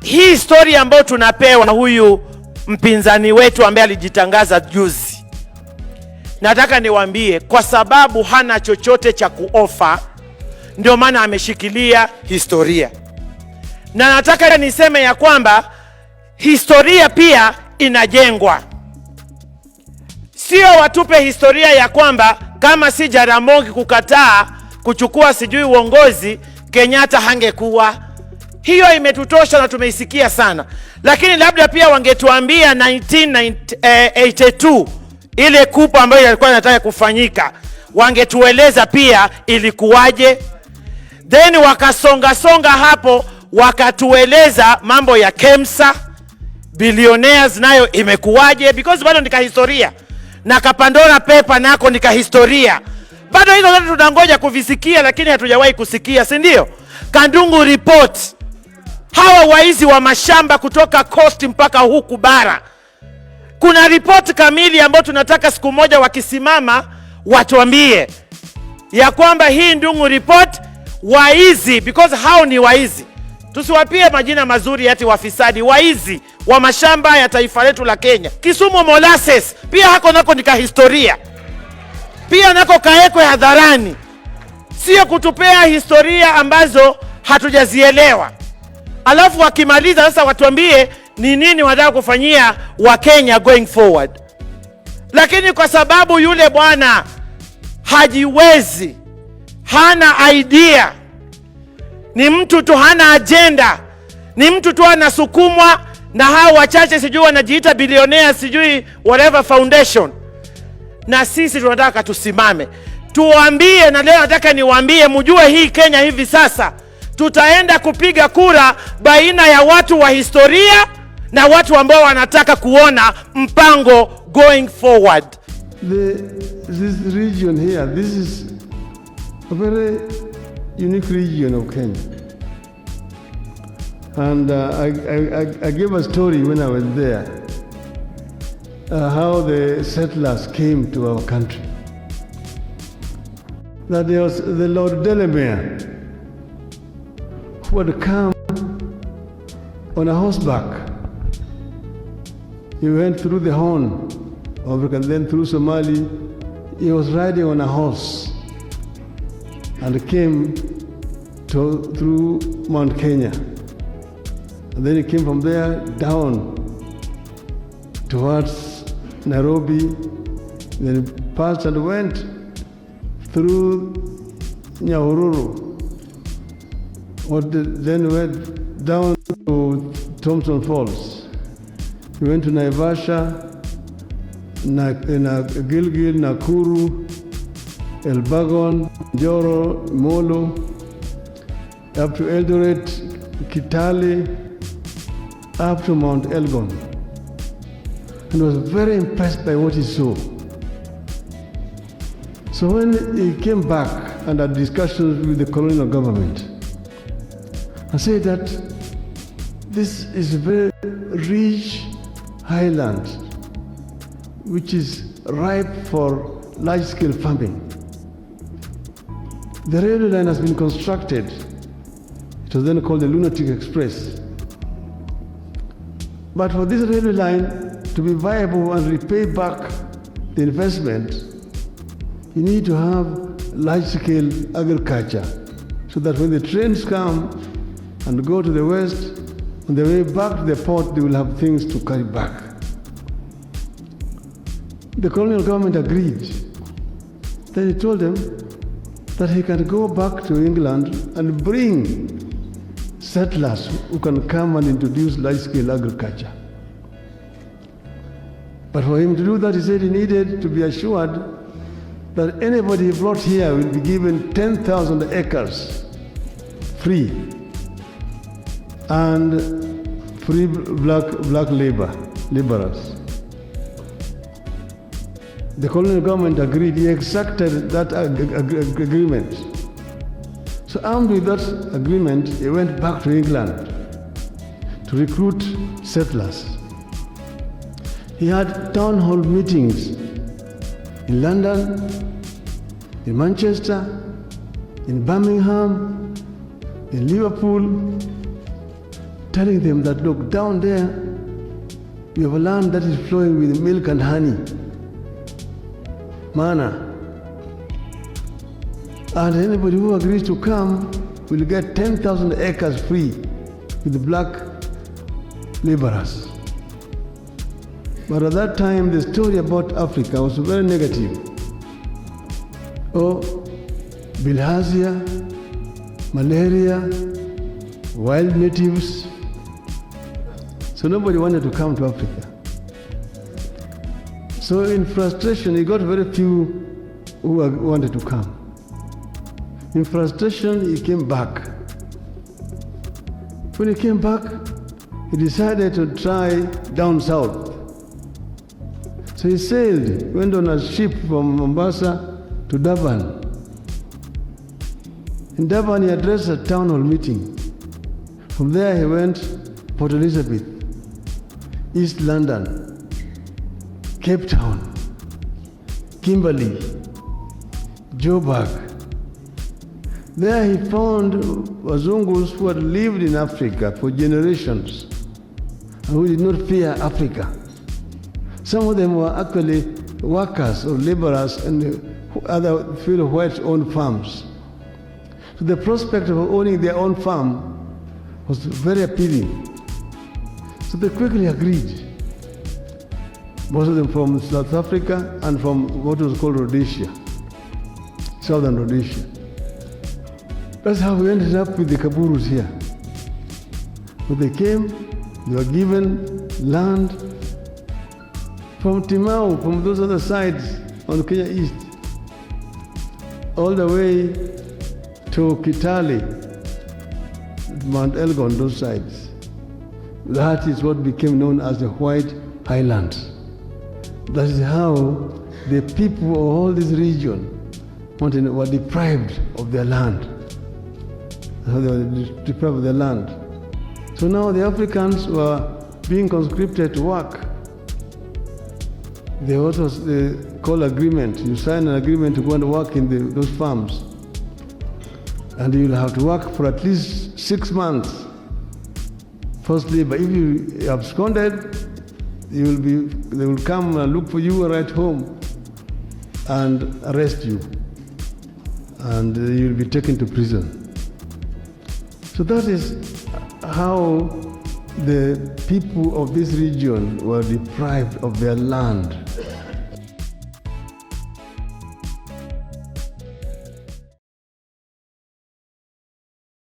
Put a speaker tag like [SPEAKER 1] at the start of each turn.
[SPEAKER 1] hii historia ambayo tunapewa na huyu mpinzani wetu ambaye alijitangaza juzi, nataka niwaambie, kwa sababu hana chochote cha kuofa, ndio maana ameshikilia historia. Na nataka niseme ya kwamba historia pia inajengwa. Sio watupe historia ya kwamba kama si Jaramogi kukataa kuchukua sijui uongozi, Kenyatta hangekuwa. Hiyo imetutosha na tumeisikia sana. Lakini labda pia wangetuambia 1982 ile kupa ambayo ilikuwa inataka kufanyika, wangetueleza pia ilikuwaje. Then wakasonga hapo, wakatueleza mambo ya KEMSA, billionaires nayo imekuwaje, because bado nika historia. Na Kapandora Paper nako nika historia. Bado hizo zote tunangoja kuvisikia, lakini hatujawahi kusikia, si ndio? Kandungu report. Hawa waizi wa mashamba kutoka coast mpaka huku bara. Kuna report kamili ambayo tunataka siku moja wakisimama watuambie ya kwamba hii Ndungu report waizi, because hao ni waizi. Tusiwapie majina mazuri ati wafisadi, waizi wa mashamba ya taifa letu la Kenya. Kisumu molasses pia hako nako nika historia. Pia nako kaekwe hadharani. Sio kutupea historia ambazo hatujazielewa. Alafu wakimaliza sasa watuambie ni nini wanataka kufanyia wa Kenya going forward. Lakini kwa sababu yule bwana hajiwezi, hana idea, ni mtu tu hana agenda, ni mtu tu anasukumwa na hao wachache sijui wanajiita billionaires sijui whatever foundation. Na sisi tunataka tusimame tuambie, na leo nataka niwaambie mjue hii Kenya hivi sasa tutaenda kupiga kura baina ya watu wa historia na watu ambao wanataka kuona mpango going forward.
[SPEAKER 2] This region here, this is a very unique region of Kenya. And I gave a story when I was there, how the settlers came to our country. That there was the Lord Delamere who had come on a horseback. He went through the Horn of Africa and then through Somali. He was riding on a horse and came through Mount Kenya. And then he came from there down towards Nairobi. Then he passed and went through Nyahururu. Then went down to Thompson Falls. He went to Naivasha, Gilgil, Nakuru, Elbagon, Njoro, Molo, up to Eldoret, Kitale, up to Mount Elgon. And was very impressed by what he saw. So when he came back and had discussions with the colonial government, I said that this is a very rich highland which is ripe for large-scale farming. The railway line has been constructed. It was then called the Lunatic Express. But for this railway line to be viable and repay back the investment, you need to have large-scale agriculture so that when the trains come and go to the west, on the way back to the port, they will have things to carry back. The colonial government agreed. Then he told them that he can go back to England and bring settlers who can come and introduce large-scale agriculture. But for him to do that, he said he needed to be assured that anybody he brought here will be given 10,000 acres free and free black laborers. The colonial government agreed. He exacted that agreement. So armed with that agreement, he went back to England to recruit settlers. He had town hall meetings in London, in Manchester, in Birmingham, in Liverpool, telling them that, look, down there, you have a land that is flowing with milk and honey, manna. And anybody who agrees to come will get 10,000 acres free with the black laborers. But at that time, the story about Africa was very negative. Oh, bilharzia, malaria, wild natives. So nobody wanted to come to Africa. So in frustration, he got very few who wanted to come. In frustration, he came back. When he came back, he decided to try down south. So he sailed, went on a ship from Mombasa to Durban. In Durban, he addressed a town hall meeting. From there, he went Port Elizabeth, East London, Cape Town, Kimberley, Joburg. There he found Wazungus who had lived in Africa for generations and who did not fear Africa. Some of them were actually workers or laborers and other fellow whites owned farms. So the prospect of owning their own farm was very appealing. So they quickly agreed. Most of them from South Africa and from what was called Rhodesia, Southern Rhodesia. That's how we ended up with the Kaburus here. When they came, they were given land from Timau, from those other sides on Kenya East, all the way to Kitale, Mount Elgon, those sides. That is what became known as the White Highlands. That is how the people of all this region were deprived of their land. How they were deprived of their land. So now the Africans were being conscripted to work. There was what they call agreement. You sign an agreement to go and work in those farms. And you'll have to work for at least 6 months. First labor. If you absconded, they will come and look for you right home and arrest you. And you'll be taken to prison. So that is how the people of this region were deprived of their land.